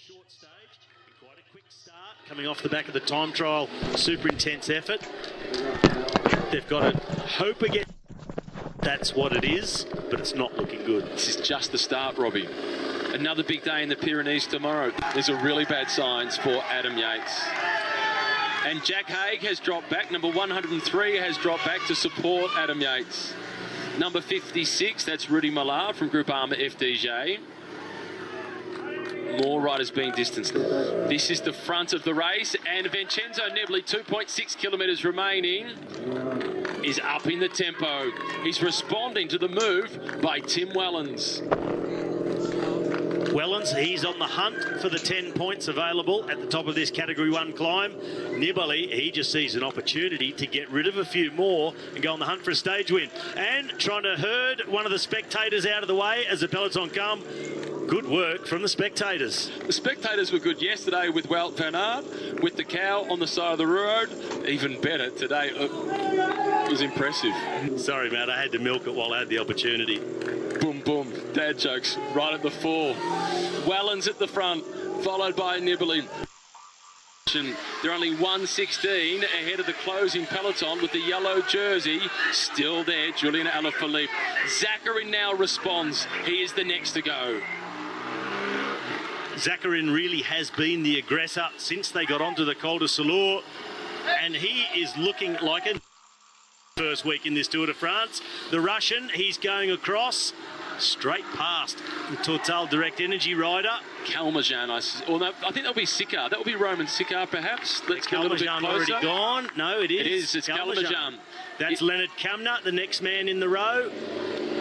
short stage, quite a quick start, coming off the back of the time trial, super intense effort. They've got to hope again. That's what it is, but it's not looking good. This is just the start, Robbie. Another big day in the Pyrenees tomorrow. There's a really bad signs for Adam Yates. And Jack Haig has dropped back. Number 103 has dropped back to support Adam Yates. Number 56, that's Rudy Millard from Group Armour FDJ. More riders being distanced. This is the front of the race, and Vincenzo Nibali, 2.6 kilometres remaining, is up in the tempo. He's responding to the move by Tim Wellens. Wellens, he's on the hunt for the 10 points available at the top of this Category 1 climb. Nibali, he just sees an opportunity to get rid of a few more and go on the hunt for a stage win. And trying to herd one of the spectators out of the way as the peloton come. Good work from the spectators. The spectators were good yesterday with Wout van Aert, with the cow on the side of the road. Even better today. It was impressive. Sorry, Matt, I had to milk it while I had the opportunity. Boom, boom. Dad jokes right at the fore. Wellens at the front, followed by Nibali. They're only 1:16 ahead of the closing peloton with the yellow jersey still there, Julian Alaphilippe. Zakarin now responds. He is the next to go. Zakarin really has been the aggressor since they got onto the Col de Soleure, and he is looking like a first week in this Tour de France. The Russian, he's going across straight past the Total Direct Energy rider. Kalmajan, I think that'll be Sikar. That'll be Roman Sikar, perhaps. Let's get a little bit closer. Already gone? No, it is. It is. It's Kalmajan. That's Leonard Kamna, the next man in the row.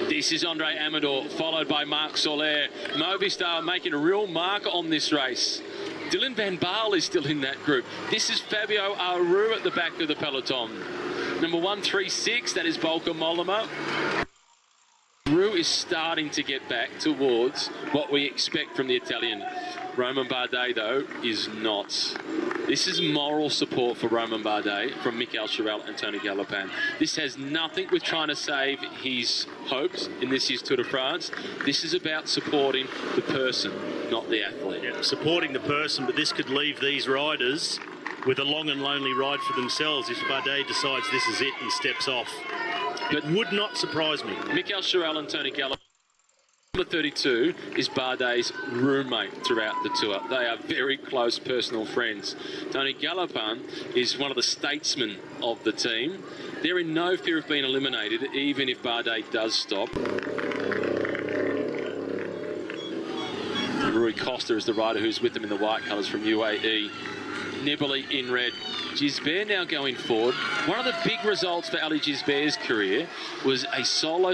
This is Andre Amador, followed by Marc Soler. Movistar making a real mark on this race. Dylan van Baarle is still in that group. This is Fabio Aru at the back of the peloton. Number 136, that is Bauke Mollema. Aru is starting to get back towards what we expect from the Italian. Romain Bardet, though, is not. This is moral support for Romain Bardet from Michael Chirel and Tony Galopin. This has nothing with trying to save his hopes in this year's Tour de France. This is about supporting the person, not the athlete. Yeah, supporting the person, but this could leave these riders with a long and lonely ride for themselves if Bardet decides this is it and steps off. But it would not surprise me. Michael Chirel and Tony Galopin. Number 32 is Bardet's roommate throughout the tour. They are very close personal friends. Tony Galopin is one of the statesmen of the team. They're in no fear of being eliminated, even if Bardet does stop. Rui Costa is the rider who's with them in the white colours from UAE. Nibali in red. Gisbert now going forward. One of the big results for Ali Gisbert's career was a solo,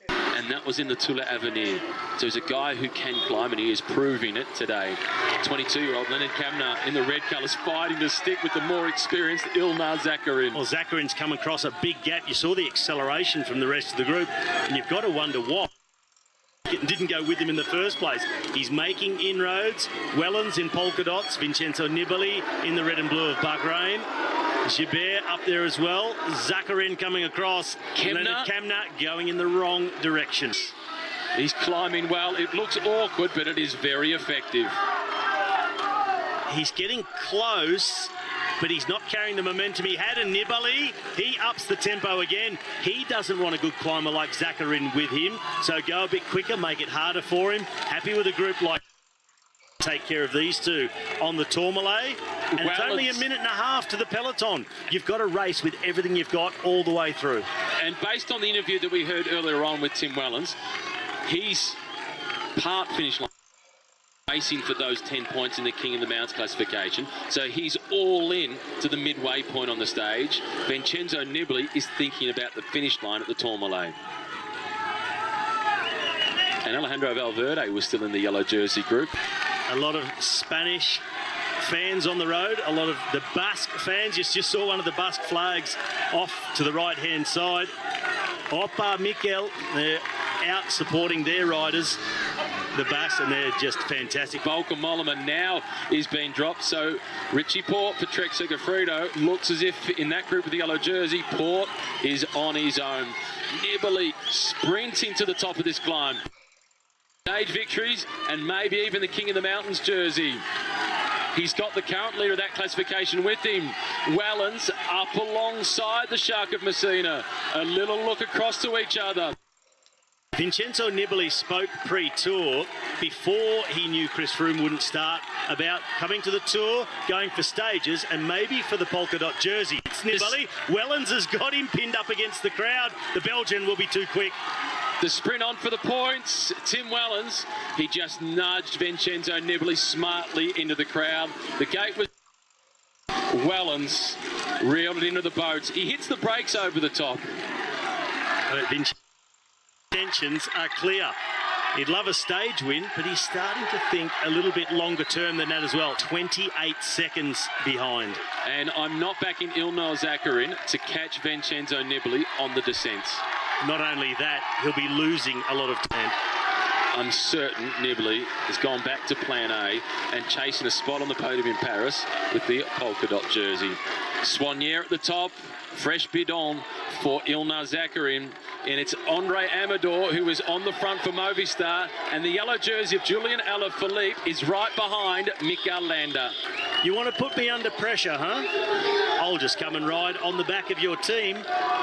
and that was in the Tour de Avenir. So he's a guy who can climb, and he is proving it today. 22-year-old Leonard Kamna in the red colours fighting to stick with the more experienced Ilnaz Zakarin. Well, Zakarin's come across a big gap. You saw the acceleration from the rest of the group, and you've got to wonder why it didn't go with him in the first place. He's making inroads. Wellens in polka dots. Vincenzo Nibali in the red and blue of Bahrain. Gilbert up there as well. Zakarin coming across. Leonard Kamna going in the wrong direction. He's climbing well. It looks awkward, but it is very effective. He's getting close, but he's not carrying the momentum he had. And Nibali, he ups the tempo again. He doesn't want a good climber like Zakarin with him, so go a bit quicker, make it harder for him. Happy with a group like take care of these two on the Tourmalet. And it's only a minute and a half to the peloton. You've got to race with everything you've got all the way through. And based on the interview that we heard earlier on with Tim Wellens, he's part finish line racing for those 10 points in the King of the Mounts classification. So he's all in to the midway point on the stage. Vincenzo Nibali is thinking about the finish line at the Tourmalet. And Alejandro Valverde was still in the yellow jersey group. A lot of Spanish fans on the road, a lot of the Basque fans. You just saw one of the Basque flags off to the right-hand side. Opa, Mikel, they're out supporting their riders, the Basque, and they're just fantastic. Bauke Mollema now is being dropped, so Richie Port for Trek Segafredo looks as if in that group with the yellow jersey, Port is on his own. Nibali sprinting to the top of this climb. Stage victories and maybe even the King of the Mountains jersey. He's got the current leader of that classification with him. Wellens up alongside the Shark of Messina. A little look across to each other. Vincenzo Nibali spoke pre-tour, before he knew Chris Froome wouldn't start, about coming to the tour, going for stages, and maybe for the polka dot jersey. It's Nibali. Wellens has got him pinned up against the crowd. The Belgian will be too quick. The sprint on for the points. Tim Wellens, he just nudged Vincenzo Nibali smartly into the crowd. The gate was... Wellens reeled it into the boats. He hits the brakes over the top. Intentions are clear. He'd love a stage win, but he's starting to think a little bit longer term than that as well. 28 seconds behind. And I'm not backing Ilnur Zakarin to catch Vincenzo Nibali on the descents. Not only that, he'll be losing a lot of time. I'm certain Nibali has gone back to plan A and chasing a spot on the podium in Paris with the polka dot jersey. Soignier at the top, fresh bidon for Ilnur Zakarin. And it's Andre Amador who is on the front for Movistar. And the yellow jersey of Julian Alaphilippe is right behind Mikael Landa. You want to put me under pressure, huh? I'll just come and ride on the back of your team.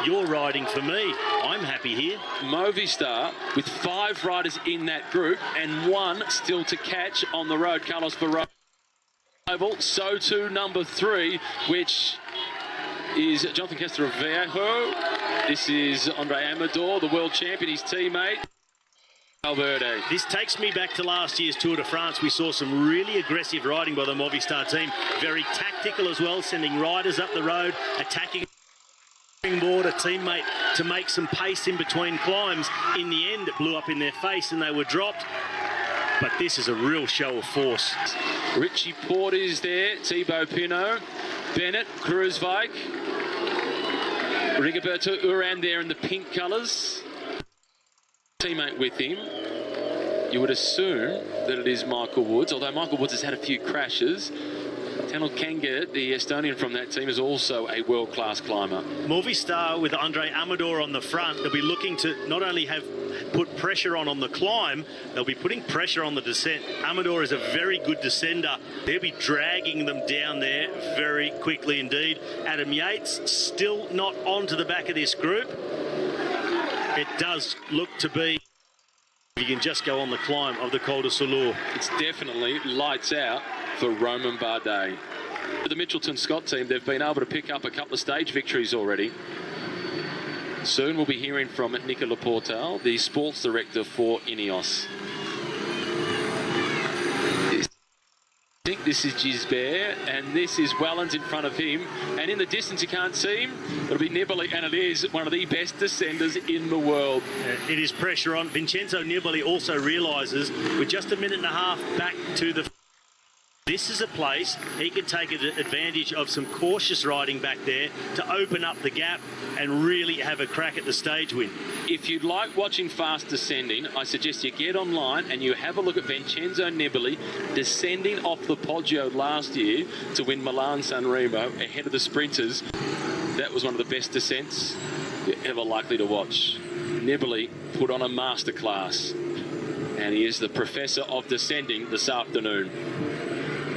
You're riding for me. I'm happy here. Movistar with 5 riders in that group and 1 still to catch on the road. Carlos Verona. So too number 3, which is Jonathan Castroviejo. This is Andre Amador, the world champion, his teammate. Valverde. This takes me back to last year's Tour de France. We saw some really aggressive riding by the Movistar team. Very tactical as well, sending riders up the road, attacking board, a teammate to make some pace in between climbs. In the end, it blew up in their face and they were dropped. But this is a real show of force. Richie Porte is there, Thibaut Pinot, Bennett, Kruiswijk, Rigoberto Urán there in the pink colours. Teammate with him. You would assume that it is Michael Woods, although Michael Woods has had a few crashes. Tanel Kanget, the Estonian from that team, is also a world-class climber. Movistar with Andre Amador on the front, they'll be looking to not only have put pressure on the climb, they'll be putting pressure on the descent. Amador is a very good descender. They'll be dragging them down there very quickly indeed. Adam Yates still not onto the back of this group. It does look to be, you can just go on the climb of the Col de Soleure. It's definitely lights out for Romain Bardet. For the Mitchelton Scott team, they've been able to pick up a couple of stage victories already. Soon we'll be hearing from Nicolas Portal, the sports director for Ineos. I think this is Gisbert, and this is Wellens in front of him. And in the distance, you can't see him. It'll be Nibali, and it is one of the best descenders in the world. It is pressure on. Vincenzo Nibali also realises with just a minute and a half back to the... This is a place he can take advantage of some cautious riding back there to open up the gap and really have a crack at the stage win. If you'd like watching fast descending, I suggest you get online and you have a look at Vincenzo Nibali descending off the Poggio last year to win Milan San Remo ahead of the sprinters. That was one of the best descents you're ever likely to watch. Nibali put on a masterclass, and he is the professor of descending this afternoon.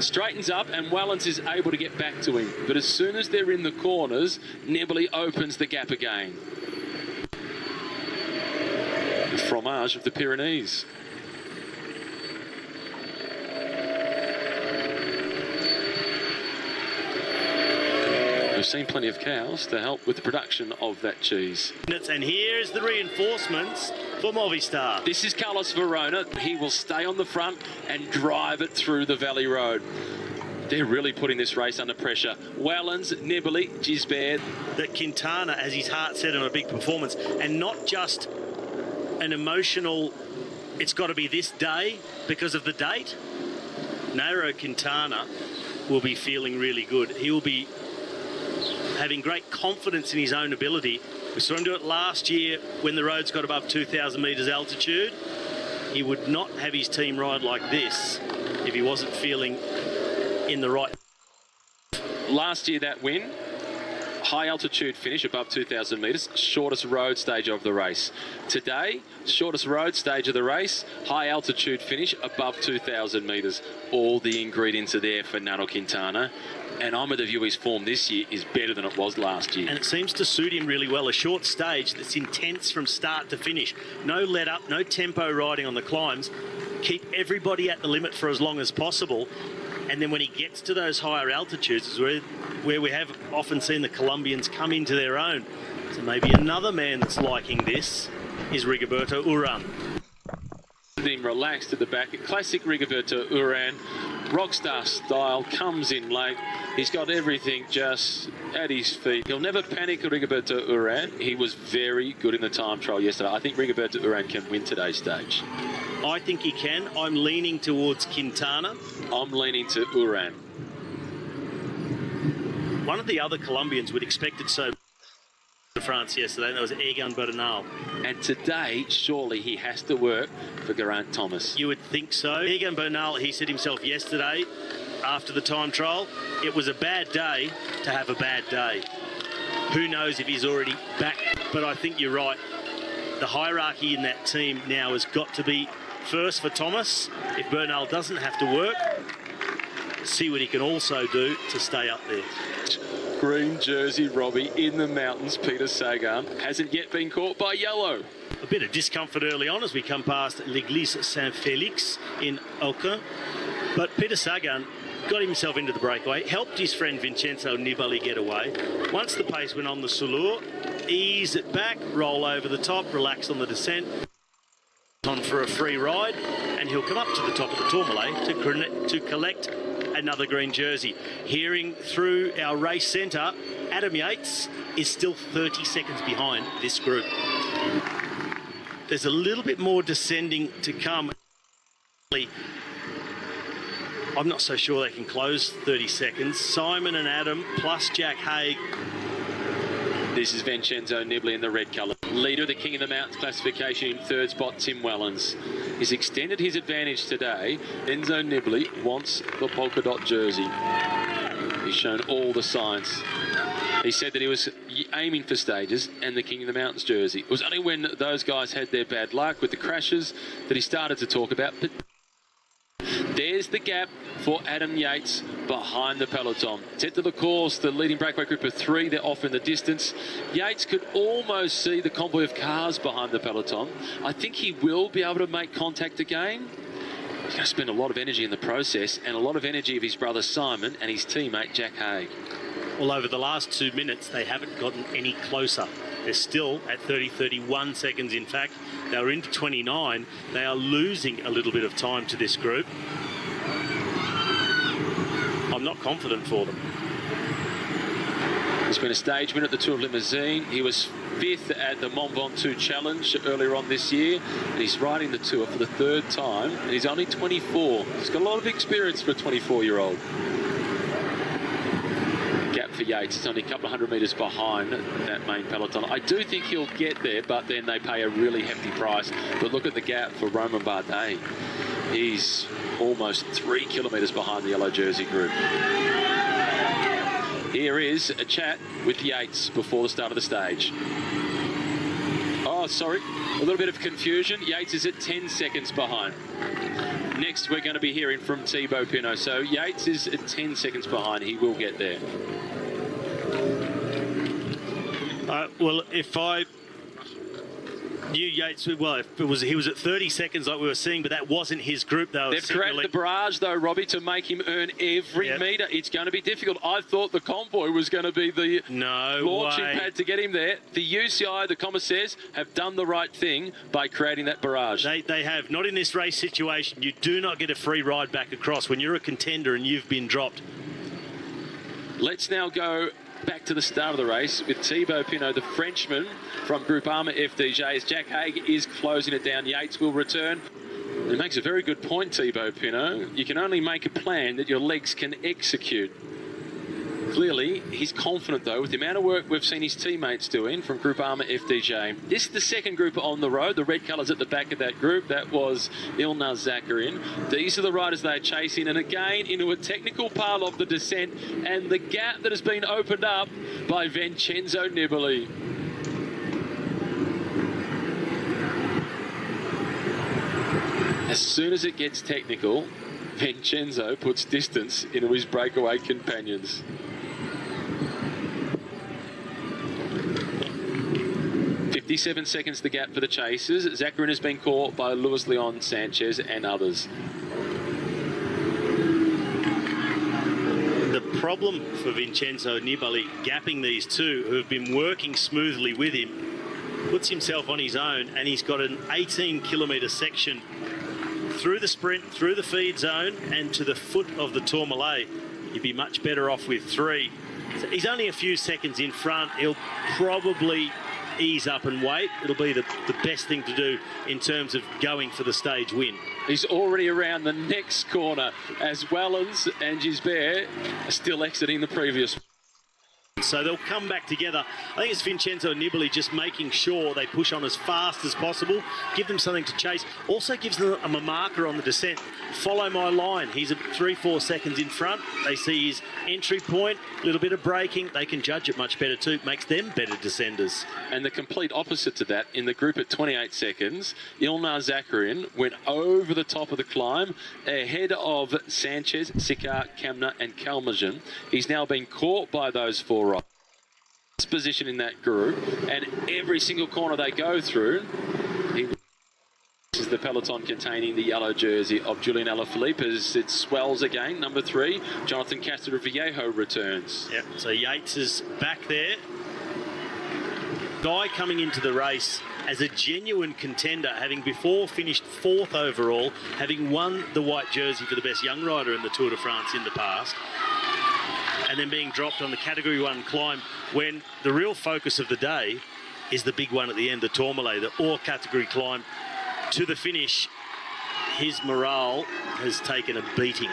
Straightens up and Wellens is able to get back to him. But as soon as they're in the corners, Nibali opens the gap again. The fromage of the Pyrenees. We've seen plenty of cows to help with the production of that cheese. And here's the reinforcements for Movistar. This is Carlos Verona. He will stay on the front and drive it through the Valley Road. They're really putting this race under pressure. Wellens, Nibali, Gisbert. That Quintana has his heart set on a big performance, and not just an emotional, it's got to be this day because of the date. Nairo Quintana will be feeling really good. He will be having great confidence in his own ability. We saw him do it last year when the roads got above 2,000 metres altitude. He would not have his team ride like this if he wasn't feeling in the right. Last year that win high altitude finish above 2,000 metres, shortest road stage of the race. Today, shortest road stage of the race, high altitude finish above 2,000 metres. All the ingredients are there for Nairo Quintana. And I'm of the view his form this year is better than it was last year. And it seems to suit him really well. A short stage that's intense from start to finish. No let up, no tempo riding on the climbs. Keep everybody at the limit for as long as possible. And then when he gets to those higher altitudes is where we have often seen the Colombians come into their own. So maybe another man that's liking this is Rigoberto Urán. Him relaxed at the back. Classic Rigoberto Urán. Rockstar style, comes in late. He's got everything just at his feet. He'll never panic, Rigoberto Urán. He was very good in the time trial yesterday. I think Rigoberto Urán can win today's stage. I think he can. I'm leaning towards Quintana. I'm leaning to Urán. One of the other Colombians would expect it so to France yesterday, and that was Egan Bernal. And today, surely he has to work for Geraint Thomas. You would think so. Egan Bernal, he said himself yesterday after the time trial, it was a bad day to have a bad day. Who knows if he's already back, but I think you're right. The hierarchy in that team now has got to be first for Thomas. If Bernal doesn't have to work, see what he can also do to stay up there. Green jersey Robbie in the mountains. Peter Sagan hasn't yet been caught by yellow. A bit of discomfort early on as we come past l'Église Saint-Félix in Oka. But Peter Sagan got himself into the breakaway, helped his friend Vincenzo Nibali get away. Once the pace went on the Souleur, ease it back, roll over the top, relax on the descent. On for a free ride, and he'll come up to the top of the Tourmalet to collect another green jersey. Hearing through our race centre, Adam Yates is still 30 seconds behind this group. There's a little bit more descending to come. I'm not so sure they can close 30 seconds. Simon and Adam plus Jack Haig. This is Vincenzo Nibali in the red colour. Leader of the King of the Mountains classification in third spot, Tim Wellens. He's extended his advantage today. Enzo Nibali wants the polka dot jersey. He's shown all the signs. He said that he was aiming for stages and the King of the Mountains jersey. It was only when those guys had their bad luck with the crashes that he started to talk about. But there's the gap for Adam Yates behind the peloton. Set to the course, the leading breakaway group of three, they're off in the distance. Yates could almost see the convoy of cars behind the peloton. I think he will be able to make contact again. He's going to spend a lot of energy in the process and a lot of energy of his brother Simon and his teammate Jack Haig. Well, over the last 2 minutes, they haven't gotten any closer. They're still at 31 seconds, in fact. They were into 29. They are losing a little bit of time to this group. I'm not confident for them. He's been a stage winner at the Tour of Limousine. He was fifth at the Mont Ventoux Challenge earlier on this year. And he's riding the Tour for the third time. And he's only 24. He's got a lot of experience for a 24-year-old. Gap for Yates. It's only a couple of hundred metres behind that main peloton. I do think he'll get there, but then they pay a really hefty price. But look at the gap for Romain Bardet. He's almost 3 kilometres behind the yellow jersey group. Here is a chat with Yates before the start of the stage. Oh, sorry, a little bit of confusion. Yates is at 10 seconds behind. Next, we're going to be hearing from Thibaut Pinot. So Yates is at 10 seconds behind. He will get there. Well, if I knew Yates, well, if he was at 30 seconds like we were seeing, but that wasn't his group. They've created the barrage, though, Robbie, to make him earn every metre. It's going to be difficult. I thought the convoy was going to be the launching pad to get him there. The UCI, the commissaires, have done the right thing by creating that barrage. They have. Not in this race situation. You do not get a free ride back across when you're a contender and you've been dropped. Let's now go back to the start of the race with Thibaut Pinot, the Frenchman from Groupama FDJ. As Jack Haig is closing it down, Yates will return. He makes a very good point, Thibaut Pinot. You can only make a plan that your legs can execute. Clearly, he's confident, though, with the amount of work we've seen his teammates doing from Group Armour FDJ. This is the second group on the road. The red colours at the back of that group. That was Ilnaz Zakarin. These are the riders they're chasing. And again, into a technical part of the descent. And the gap that has been opened up by Vincenzo Nibali. As soon as it gets technical, Vincenzo puts distance into his breakaway companions. "57 seconds the gap for the chasers. Zakarin has been caught by Luis Leon Sanchez and others. The problem for Vincenzo Nibali gapping these two who have been working smoothly with him, puts himself on his own, and he's got an 18-kilometre section through the sprint, through the feed zone and to the foot of the Tourmalet. You'd be much better off with 3. So he's only a few seconds in front. He'll probably ease up and wait. It'll be the best thing to do in terms of going for the stage win. He's already around the next corner as Wellens and Gisbert are still exiting the previous. So they'll come back together. I think it's Vincenzo Nibali just making sure they push on as fast as possible, give them something to chase. Also gives them a marker on the descent. Follow my line. He's 3-4 seconds in front. They see his entry point, a little bit of braking. They can judge it much better too. Makes them better descenders. And the complete opposite to that, in the group at 28 seconds, Ilnaz Zakarin went over the top of the climb ahead of Sanchez, Sikar, Kamna and Kalmajan. He's now been caught by those 4 riders. Position in that group, and every single corner they go through, this is the peloton containing the yellow jersey of Julian Alaphilippe as it swells again. Number 3, Jonathan Castro-Viejo returns. Yep, so Yates is back there. Guy coming into the race as a genuine contender, having before finished 4th overall, having won the white jersey for the best young rider in the Tour de France in the past, and then being dropped on the Category 1 climb when the real focus of the day is the big one at the end, the Tourmalet, the Or category climb to the finish. His morale has taken a beating.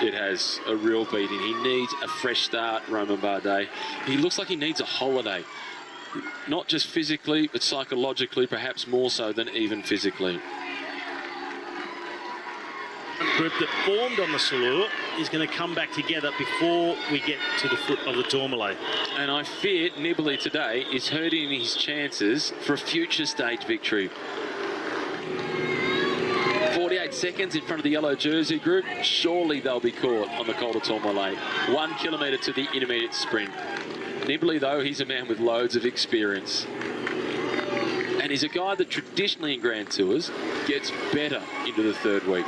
It has a real beating. He needs a fresh start, Romain Bardet. He looks like he needs a holiday. Not just physically, but psychologically, perhaps more so than even physically. Group that formed on the Salur is going to come back together before we get to the foot of the Tourmalet. And I fear Nibali today is hurting his chances for a future stage victory. 48 seconds in front of the yellow jersey group. Surely they'll be caught on the Col de Tourmalet. 1 kilometre to the intermediate sprint. Nibali, though, he's a man with loads of experience. And he's a guy that traditionally in Grand Tours gets better into the 3rd week.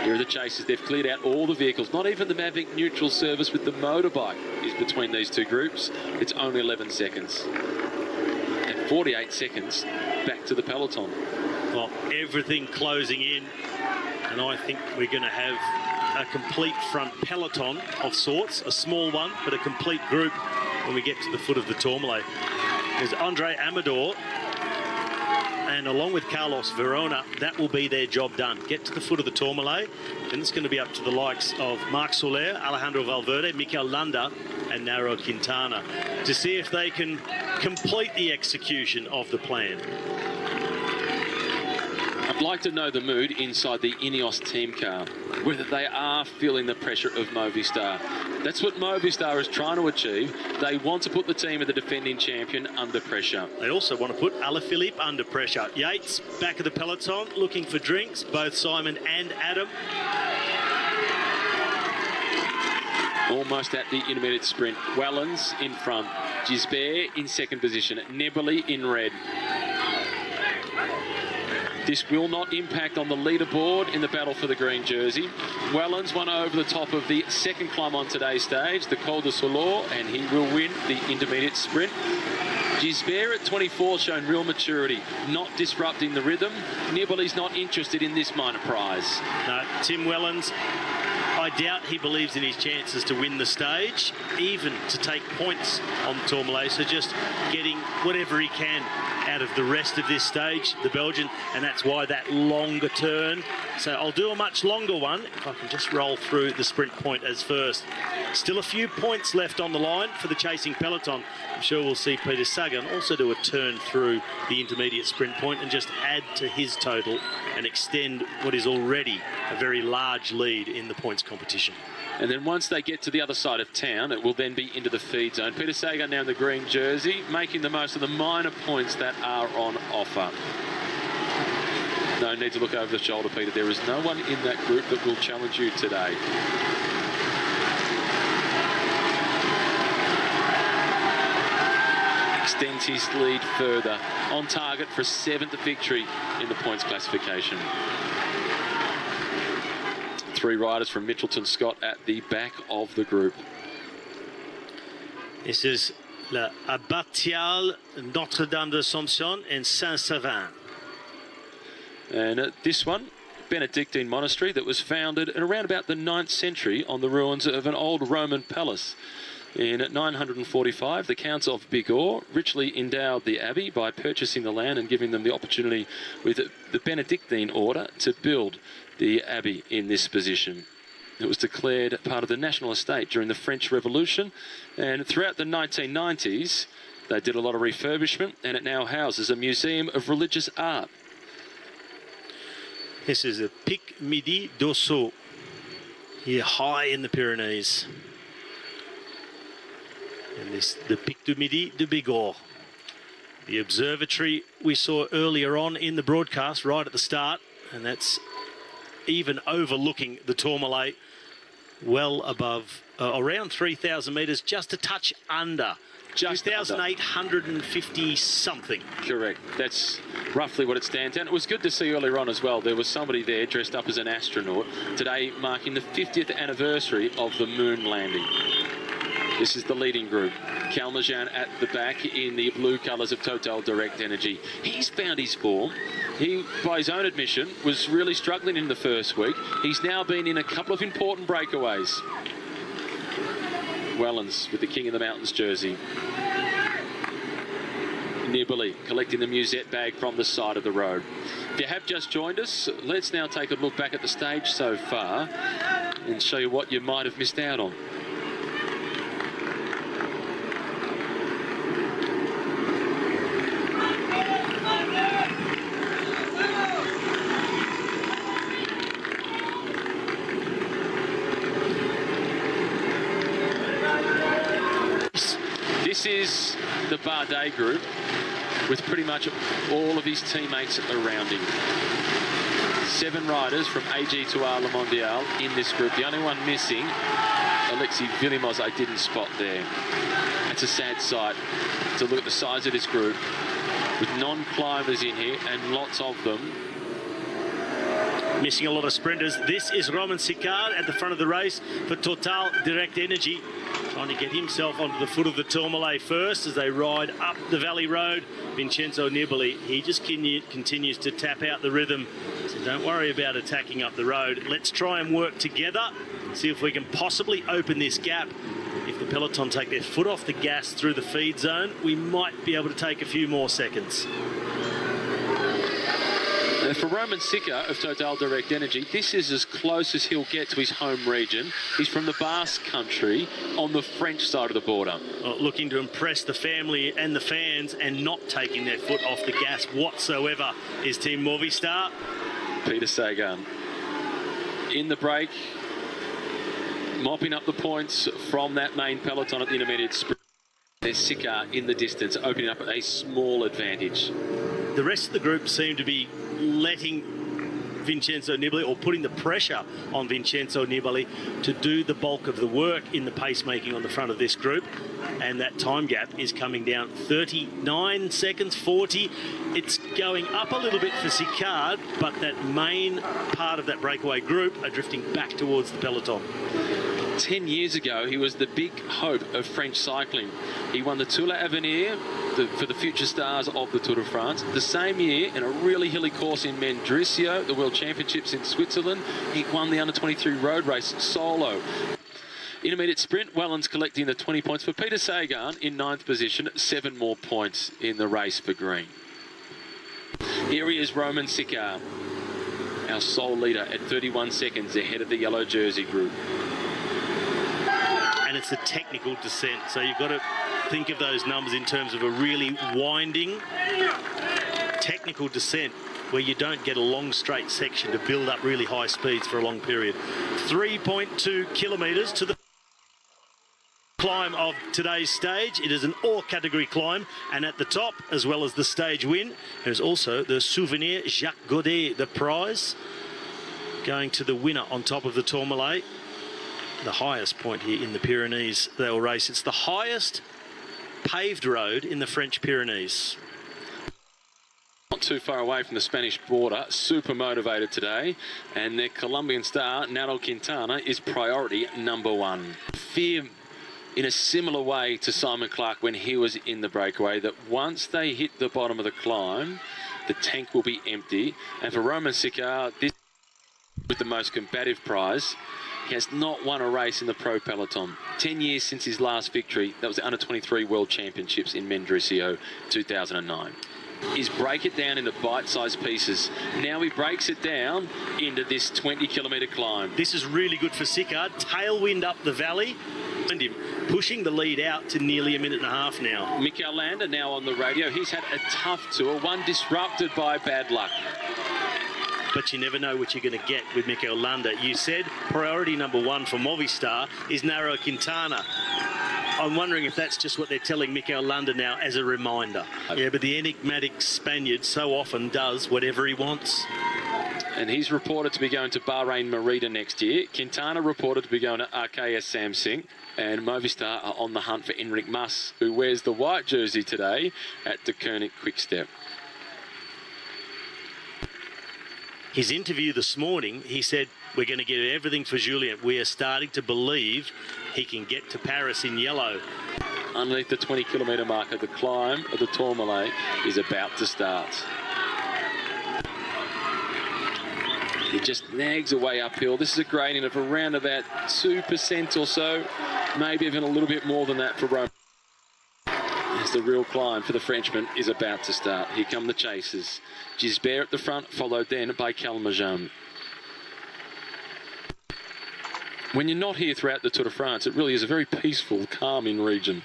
Here are the chasers. They've cleared out all the vehicles. Not even the Mavic neutral service with the motorbike is between these two groups. It's only 11 seconds. And 48 seconds back to the peloton. Well, everything closing in. And I think we're going to have a complete front peloton of sorts. A small one, but a complete group when we get to the foot of the Tourmalet. There's Andre Amador. And along with Carlos Verona, that will be their job done. Get to the foot of the Tourmalet, and it's going to be up to the likes of Marc Soler, Alejandro Valverde, Mikel Landa, and Nairo Quintana to see if they can complete the execution of the plan. I'd like to know the mood inside the Ineos team car, whether they are feeling the pressure of Movistar. That's what Movistar is trying to achieve. They want to put the team of the defending champion under pressure. They also want to put Alaphilippe under pressure. Yates back of the peloton looking for drinks, both Simon and Adam. Almost at the intermediate sprint. Wellens in front. Gisbert in 2nd position. Nibali in red. This will not impact on the leaderboard in the battle for the green jersey. Wellens won over the top of the 2nd climb on today's stage, the Col de Solor, and he will win the intermediate sprint. Gisbert at 24 shown real maturity, not disrupting the rhythm. Nibali's not interested in this minor prize. No, Tim Wellens, I doubt he believes in his chances to win the stage, even to take points on Tourmalet. So just getting whatever he can out of the rest of this stage, the Belgian, and that's why that longer turn. So I'll do a much longer one if I can just roll through the sprint point as first. Still a few points left on the line for the chasing peloton. I'm sure we'll see Peter Sagan also do a turn through the intermediate sprint point and just add to his total and extend what is already a very large lead in the points competition. And then once they get to the other side of town, it will then be into the feed zone. Peter Sagan now in the green jersey, making the most of the minor points that are on offer. No need to look over the shoulder, Peter. There is no one in that group that will challenge you today. Extends his lead further, on target for a 7th victory in the points classification. 3 riders from Mitchelton Scott at the back of the group. This is la Abbatiale Notre-Dame de Assomption and Saint-Savin. And this one, Benedictine monastery that was founded in around about the 9th century on the ruins of an old Roman palace. In 945, the Counts of Bigorre richly endowed the abbey by purchasing the land and giving them the opportunity with the Benedictine order to build the abbey in this position. It was declared part of the national estate during the French Revolution, and throughout the 1990s, they did a lot of refurbishment, and it now houses a museum of religious art. This is a Pic Midi d'Ossau, here high in the Pyrenees. And this, the Pic du Midi de Bigorre. The observatory we saw earlier on in the broadcast, right at the start, and that's even overlooking the Tourmalet, well above, around 3,000 metres, just a touch under. Just 2,850 something. Correct. That's roughly what it stands. And it was good to see earlier on as well. There was somebody there dressed up as an astronaut. Today marking the 50th anniversary of the moon landing. This is the leading group. Calmejean at the back in the blue colours of Total Direct Energy. He's found his form. He, by his own admission, was really struggling in the first week. He's now been in a couple of important breakaways. Wellens with the King of the Mountains jersey. Nibali collecting the musette bag from the side of the road. If you have just joined us, let's now take a look back at the stage so far and show you what you might have missed out on. This is the Bardet group with pretty much all of his teammates around him. 7 riders from AG2R Le Mondial in this group. The only one missing, Alexis Villimos, I didn't spot there. It's a sad sight to look at the size of this group with non-climbers in here and lots of them. Missing a lot of sprinters. This is Romain Sicard at the front of the race for Total Direct Energy, trying to get himself onto the foot of the Tourmalet first as they ride up the valley road. Vincenzo Nibali, he just continues to tap out the rhythm, so don't worry about attacking up the road. Let's try and work together, see if we can possibly open this gap. If the peloton take their foot off the gas through the feed zone, we might be able to take a few more seconds. For Romain Sicard of Total Direct Energy, this is as close as he'll get to his home region. He's from the Basque country on the French side of the border. Looking to impress the family and the fans and not taking their foot off the gas whatsoever is Team Movistar. Peter Sagan in the break, mopping up the points from that main peloton at the intermediate sprint. There's Sicard in the distance, opening up a small advantage. The rest of the group seem to be letting Vincenzo Nibali, or putting the pressure on Vincenzo Nibali to do the bulk of the work in the pacemaking on the front of this group, and that time gap is coming down 39 seconds, 40. It's going up a little bit for Sicard, but that main part of that breakaway group are drifting back towards the peloton. 10 years ago, he was the big hope of French cycling. He won the Tour l'Avenir for the future stars of the Tour de France. The same year, in a really hilly course in Mendrisio, the World Championships in Switzerland, he won the under-23 road race solo. Intermediate sprint, Wellens collecting the 20 points for Peter Sagan in 9th position, 7 more points in the race for green. Here he is, Roman Sikar, our sole leader at 31 seconds ahead of the yellow jersey group. And it's a technical descent, so you've got to think of those numbers in terms of a really winding technical descent where you don't get a long straight section to build up really high speeds for a long period. 3.2 kilometres to the climb of today's stage. It is an all category climb, and at the top, as well as the stage win, there's also the Souvenir Jacques Godet, the prize, going to the winner on top of the Tourmalet. The highest point here in the Pyrenees they'll race. It's the highest paved road in the French Pyrenees. Not too far away from the Spanish border, super motivated today, and their Colombian star, Nairo Quintana, is priority number 1. Fear, in a similar way to Simon Clarke when he was in the breakaway, that once they hit the bottom of the climb, the tank will be empty. And for Roman Sikar, this with the most combative prize. He has not won a race in the pro peloton. 10 years since his last victory. That was the under-23 World Championships in Mendrisio 2009. Is break it down into bite-sized pieces. Now he breaks it down into this 20-kilometre climb. This is really good for Sikar. Tailwind up the valley. And him pushing the lead out to nearly a minute and a half now. Mikel Landa now on the radio. He's had a tough tour, one disrupted by bad luck. But you never know what you're going to get with Mikel Landa. You said priority number 1 for Movistar is Nairo Quintana. I'm wondering if that's just what they're telling Mikel Landa now as a reminder. Yeah, but the enigmatic Spaniard so often does whatever he wants. And he's reported to be going to Bahrain Merida next year. Quintana reported to be going to RKS Samsung. And Movistar are on the hunt for Enric Mas, who wears the white jersey today at the Koenig Quick-Step. His interview this morning, he said, we're going to get everything for Julien. We are starting to believe he can get to Paris in yellow. Underneath the 20-kilometre marker, the climb of the Tourmalet is about to start. He just nags away uphill. This is a gradient of around about 2% or so, maybe even a little bit more than that for Rome. As the real climb for the Frenchman is about to start. Here come the chasers. Gisbert at the front, followed then by Calmejean. When you're not here throughout the Tour de France, it really is a very peaceful, calming region.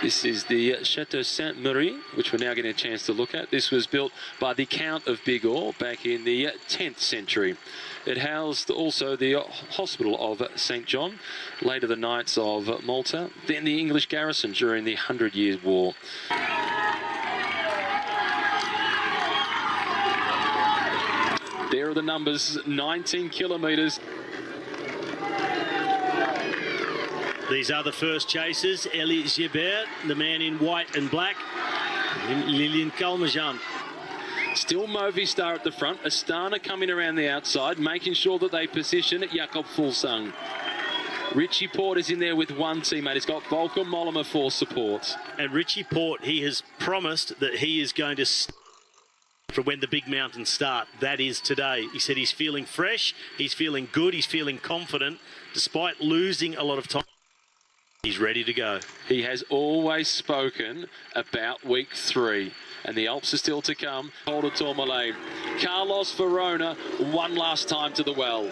This is the Chateau Sainte-Marie, which we're now getting a chance to look at. This was built by the Count of Bigorre back in the 10th century. It housed also the Hospital of St. John, later the Knights of Malta, then the English garrison during the 100 Years' War. There are the numbers, 19 kilometres. These are the first chasers. Elie Gilbert, the man in white and black. Lilian Calmejean. Still Movistar at the front. Astana coming around the outside, making sure that they position Jakob Fuglsang. Richie Porte is in there with one teammate. He's got Volker Mollema for support. And Richie Porte, he has promised that he is going to for when the big mountains start. That is today. He said he's feeling fresh, he's feeling good, he's feeling confident, despite losing a lot of time. He's ready to go. He has always spoken about week 3, and the Alps are still to come. Col du Tourmalet. Carlos Verona, one last time to the well.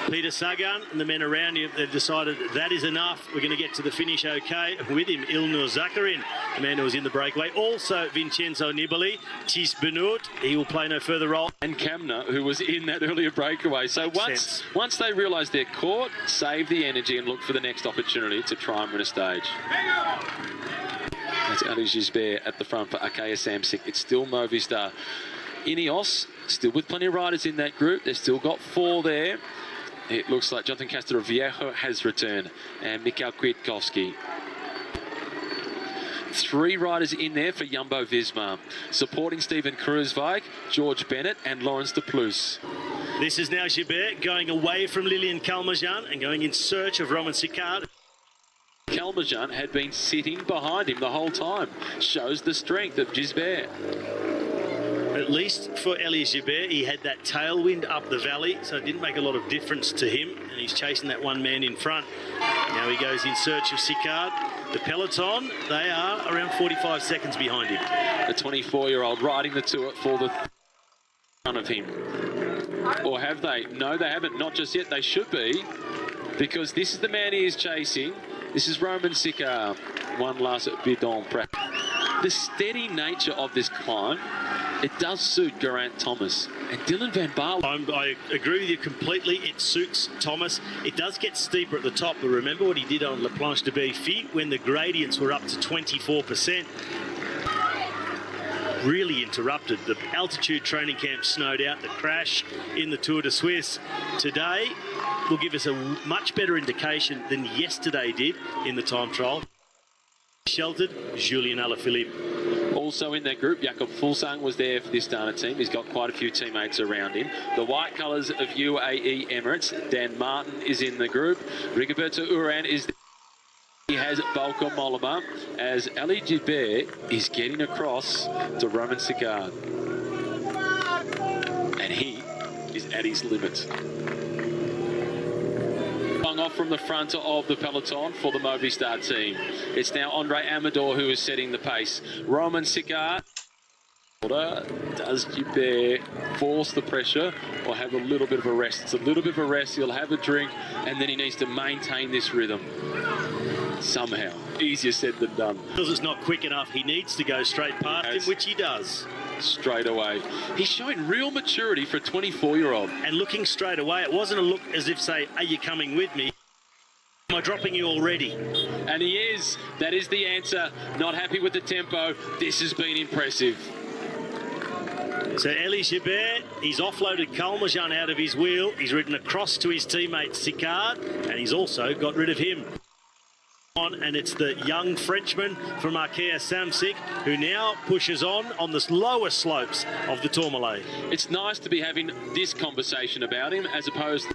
Peter Sagan and the men around him, they've decided that is enough. We're going to get to the finish okay. With him, Ilnur Zakarin, the man who was in the breakaway. Also, Vincenzo Nibali, Tis Benoit, he will play no further role. And Kamna, who was in that earlier breakaway. So once they realise they're caught, save the energy and look for the next opportunity to try and win a stage. That's Ali Gisbert at the front for Arkea Samsic. It's still Movistar. Ineos, still with plenty of riders in that group. They've still got 4 there. It looks like Jonathan Castroviejo has returned, and Mikhail Kwiatkowski. 3 riders in there for Jumbo Visma. Supporting Steven Kruiswijk, George Bennett and Lawrence de Plus. This is now Gilbert going away from Lilian Calmejean and going in search of Roman Sicard. Calmejean had been sitting behind him the whole time. Shows the strength of Gisbert. At least for Elias Gilbert, he had that tailwind up the valley, so it didn't make a lot of difference to him, and he's chasing that one man in front. Now he goes in search of Sicard. The peloton, they are around 45 seconds behind him. The 24-year-old riding the Tour for the front of him. Or have they? No, they haven't. Not just yet. They should be, because this is the man he is chasing. This is Roman Sicard. One last bidon practice. The steady nature of this climb, it does suit Geraint Thomas and Dylan van Baarle. I agree with you completely. It suits Thomas. It does get steeper at the top, but remember what he did on La Planche de Belfi when the gradients were up to 24%. Really interrupted. The altitude training camp snowed out. The crash in the Tour de Suisse today will give us a much better indication than yesterday did in the time trial. Sheltered, Julien Alaphilippe. Also in that group, Jakob Fuglsang was there for this Dana team. He's got quite a few teammates around him. The white colours of UAE Emirates. Dan Martin is in the group. Rigoberto Urán is there. He has Bauke Mollema as Ali Gilbert is getting across to Roman Sicard. And he is at his limit. Off from the front of the peloton for the Movistar team. It's now Andre Amador who is setting the pace. Roman Sicard. Does Gilbert force the pressure or have a little bit of a rest? It's a little bit of a rest. He'll have a drink and then he needs to maintain this rhythm. Somehow. Easier said than done. Because it's not quick enough, he needs to go straight past him, which he does. Straight away. He's showing real maturity for a 24-year-old. And looking straight away, it wasn't a look as if, say, are you coming with me? Am I dropping you already? And he is. That is the answer. Not happy with the tempo. This has been impressive. So Elias Gilbert, he's offloaded Calmejean out of his wheel. He's ridden across to his teammate Sicard, and he's also got rid of him. And it's the young Frenchman from Arkea Samsic who now pushes on the lower slopes of the Tourmalet. It's nice to be having this conversation about him as opposed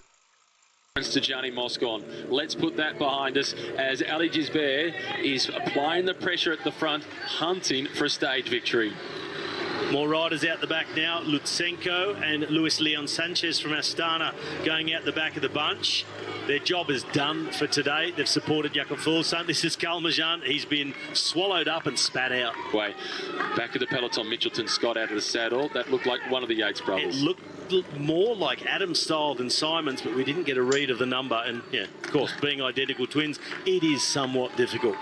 to Gianni Moscon. Let's put that behind us as Ali Gilbert is applying the pressure at the front, hunting for a stage victory. More riders out the back now. Lutsenko and Luis Leon Sanchez from Astana going out the back of the bunch. Their job is done for today. They've supported Jakob Fuglsang. This is Calmejean. He's been swallowed up and spat out. Back of the peloton, Mitchelton Scott out of the saddle. That looked like one of the Yates brothers. It looked more like Adam's style than Simon's, but we didn't get a read of the number. And yeah, of course, being identical twins, it is somewhat difficult.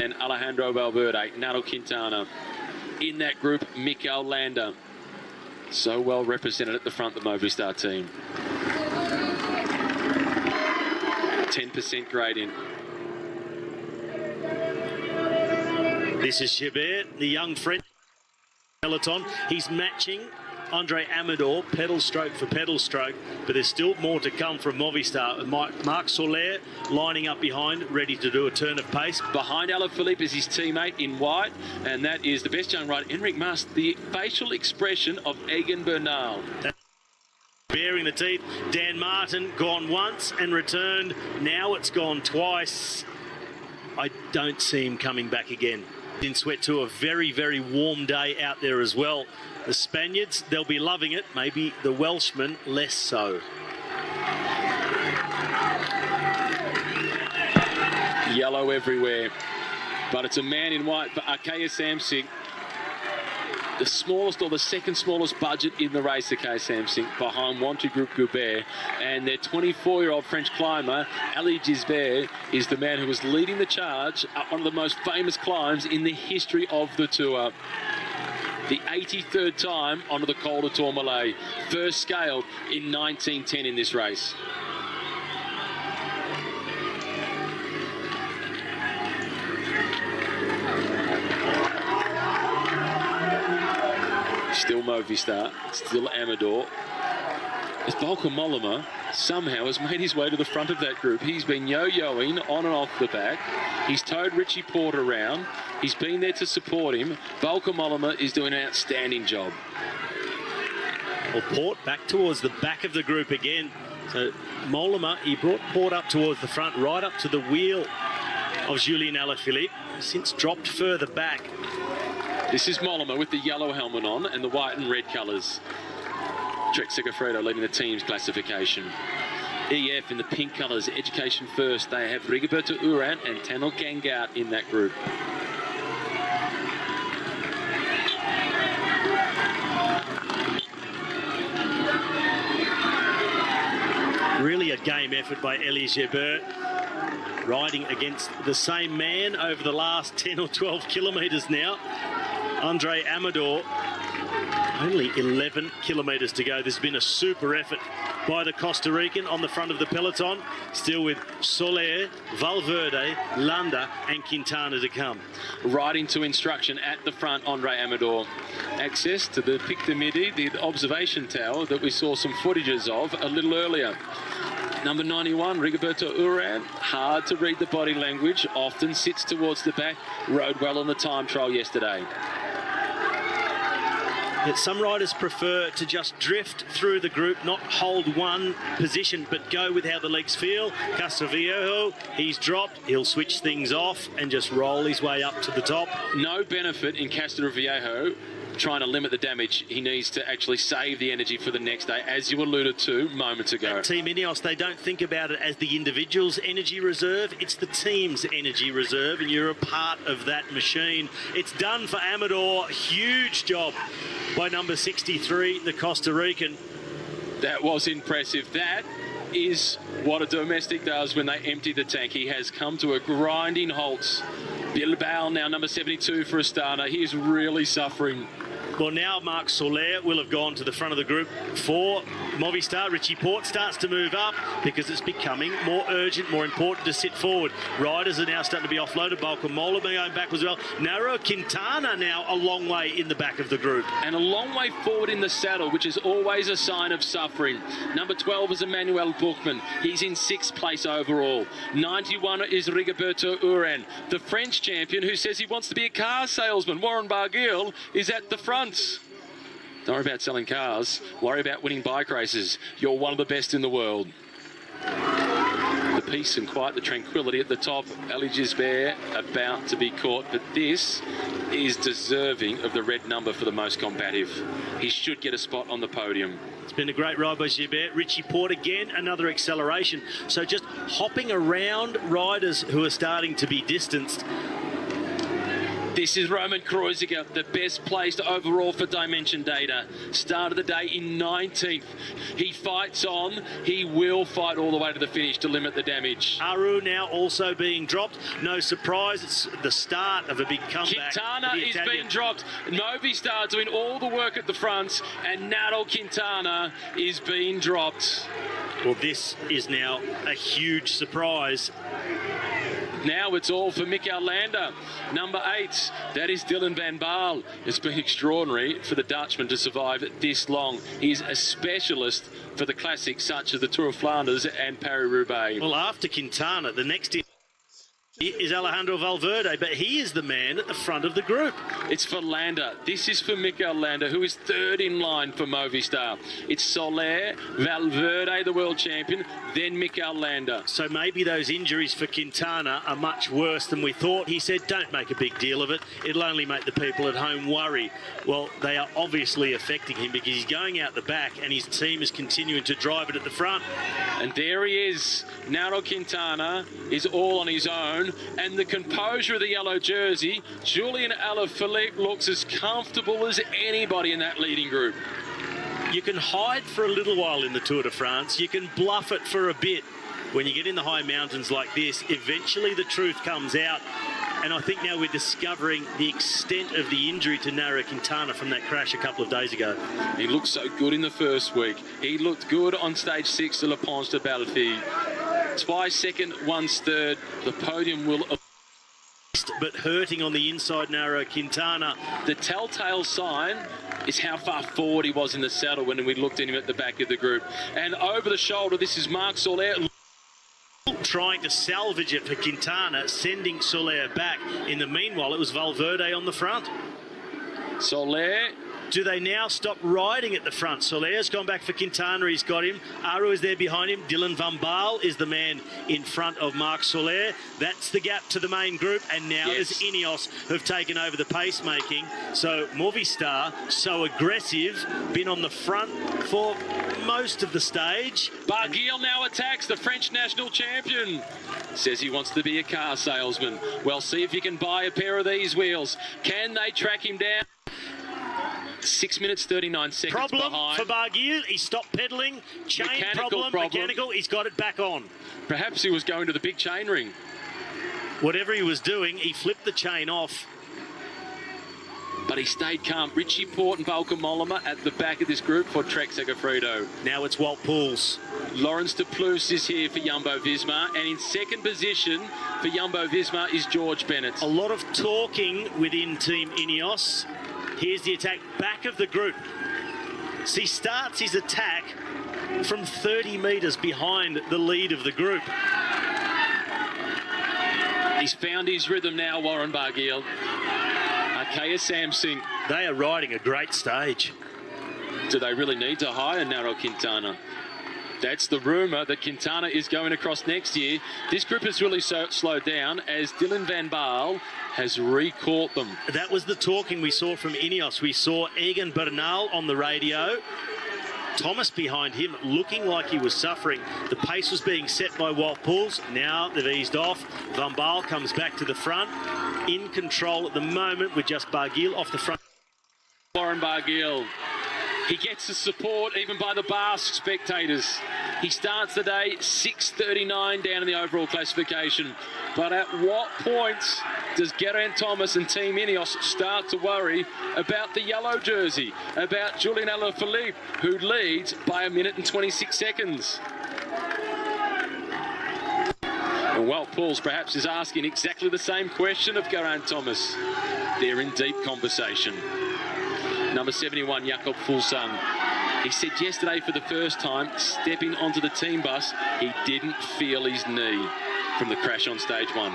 And Alejandro Valverde, Nairo Quintana. In that group, Mikel Landa. So well represented at the front, the Movistar team. 10% gradient. This is Gilbert, the young French peloton. He's matching Andre Amador, pedal stroke for pedal stroke, but there's still more to come from Movistar. Marc Soler lining up behind, ready to do a turn of pace. Behind Alaphilippe is his teammate in white, and that is the best young rider, Enric Mas, the facial expression of Egan Bernal. Baring the teeth. Dan Martin gone once and returned. Now it's gone twice. I don't see him coming back again. In sweat to a very, very warm day out there as well. The Spaniards, they'll be loving it. Maybe the Welshmen less so. Yellow everywhere. But it's a man in white for Arkea Samsic. The smallest or the second smallest budget in the race, Arkea Samsic, behind Wanty Group Goubert. And their 24-year-old French climber, Ali Gilbert, is the man who was leading the charge up one of the most famous climbs in the history of the Tour. The 83rd time onto the Col de Tourmalet. First scaled in 1910 in this race. Still Movistar, still Amador. It's Bauke Mollema somehow has made his way to the front of that group. He's been yo-yoing on and off the back. He's towed Richie Porte around. He's been there to support him. Volker Mollema is doing an outstanding job. Well, Porte back towards the back of the group again. So Mollema, he brought Porte up towards the front, right up to the wheel of Julien Alaphilippe, since dropped further back. This is Mollema with the yellow helmet on and the white and red colours. Trek Segafredo leading the team's classification. EF in the pink colours, education first. They have Rigoberto Urán and Tanel Gangout in that group. Really a game effort by Elie Gebert, riding against the same man over the last 10 or 12 kilometres now. Andre Amador, only 11 kilometres to go. There's been a super effort by the Costa Rican on the front of the peloton, still with Soler, Valverde, Landa and Quintana to come. Riding to instruction at the front, Andre Amador. Access to the Pic de Midi, the observation tower that we saw some footages of a little earlier. Number 91, Rigoberto Urán, hard to read the body language, often sits towards the back, rode well on the time trial yesterday. That some riders prefer to just drift through the group, not hold one position, but go with how the legs feel. Castroviejo, he's dropped. He'll switch things off and just roll his way up to the top. No benefit in Castroviejo trying to limit the damage. He needs to actually save the energy for the next day, as you alluded to moments ago. At Team Ineos, they don't think about it as the individual's energy reserve. It's the team's energy reserve, and you're a part of that machine. It's done for Amador. Huge job by number 63, the Costa Rican. That was impressive. That is what a domestic does when they empty the tank. He has come to a grinding halt. Bilbao now number 72 for Astana. He is really suffering. Well, now Marc Soler will have gone to the front of the group for Movistar. Richie Porte starts to move up because it's becoming more urgent, more important to sit forward. Riders are now starting to be offloaded. Volker Mollema going back as well. Nairo Quintana now a long way in the back of the group. And a long way forward in the saddle, which is always a sign of suffering. Number 12 is Emmanuel Buchmann. He's in 6th place overall. 91 is Rigoberto Urán. The French champion who says he wants to be a car salesman, Warren Barguil, is at the front. Don't worry about selling cars. Worry about winning bike races. You're one of the best in the world. The peace and quiet, the tranquility at the top. Ali Gisbert about to be caught, but this is deserving of the red number for the most combative. He should get a spot on the podium. It's been a great ride by Gilbert. Richie Porte again, another acceleration. So just hopping around riders who are starting to be distanced. This is Roman Kreuziger, the best placed overall for Dimension Data. Started the day in 19th. He fights on. He will fight all the way to the finish to limit the damage. Aru now also being dropped. No surprise, it's the start of a big comeback. Quintana is being dropped. Movistar doing all the work at the front, and Nairo Quintana is being dropped. Well, this is now a huge surprise. Now it's all for Mikel Landa. Number 8, that is Dylan van Baarle. It's been extraordinary for the Dutchman to survive this long. He's a specialist for the classics such as the Tour of Flanders and Paris-Roubaix. Well, after Quintana, the next is Alejandro Valverde, but he is the man at the front of the group. It's for Landa. This is for Mikel Landa, who is 3rd in line for Movistar. It's Soler, Valverde, the world champion, then Mikel Landa. So maybe those injuries for Quintana are much worse than we thought. He said, don't make a big deal of it. It'll only make the people at home worry. Well, they are obviously affecting him because he's going out the back and his team is continuing to drive it at the front. And there he is. Nairo Quintana is all on his own. And the composure of the yellow jersey, Julien Alaphilippe looks as comfortable as anybody in that leading group. You can hide for a little while in the Tour de France. You can bluff it for a bit. When you get in the high mountains like this, eventually the truth comes out. And I think now we're discovering the extent of the injury to Nairo Quintana from that crash a couple of days ago. He looked so good in the first week. He looked good on stage 6 of La Planche de Belleville. Twice second, once third. The podium will but hurting on the inside narrow Quintana. The telltale sign is how far forward he was in the saddle when we looked at him at the back of the group. And over the shoulder, this is Marc Soler trying to salvage it for Quintana, sending Soler back. In the meanwhile, it was Valverde on the front. Soler. Do they now stop riding at the front? Soler's gone back for Quintana. He's got him. Aru is there behind him. Dylan Van Baal is the man in front of Marc Soler. That's the gap to the main group. And now there's Ineos who've taken over the pacemaking. So Movistar, so aggressive, been on the front for most of the stage. Barguil now attacks the French national champion. Says he wants to be a car salesman. Well, see if you can buy a pair of these wheels. Can they track him down? 6 minutes, 39 seconds problem behind. For Barguil. He stopped pedalling. Chain mechanical. He's got it back on. Perhaps he was going to the big chain ring. Whatever he was doing, he flipped the chain off. But he stayed calm. Richie Port and Volker Mollema at the back of this group for Trek Segafredo. Now it's Walt Pools. Lawrence de Plus is here for Jumbo-Visma. And in second position for Jumbo-Visma is George Bennett. A lot of talking within Team Ineos. Here's the attack back of the group. So he starts his attack from 30 metres behind the lead of the group. He's found his rhythm now, Warren Barguil. Arkea Samsung. They are riding a great stage. Do they really need to hire Nairo Quintana? That's the rumour that Quintana is going across next year. This group has really slowed down as Dylan Van Baal has recaught them. That was the talking we saw from Ineos. We saw Egan Bernal on the radio. Thomas behind him looking like he was suffering. The pace was being set by Walt Pools. Now they've eased off. Van Baal comes back to the front. In control at the moment with just Barguil off the front. Warren Barguil. He gets the support even by the Basque spectators. He starts the day 6:39 down in the overall classification. But at what point does Geraint Thomas and Team Ineos start to worry about the yellow jersey, about Julian Alaphilippe, who leads by 1 minute and 26 seconds? And Walt Pools perhaps is asking exactly the same question of Geraint Thomas. They're in deep conversation. Number 71, Jakob Fuglsang. He said yesterday for the first time, stepping onto the team bus, he didn't feel his knee from the crash on stage one.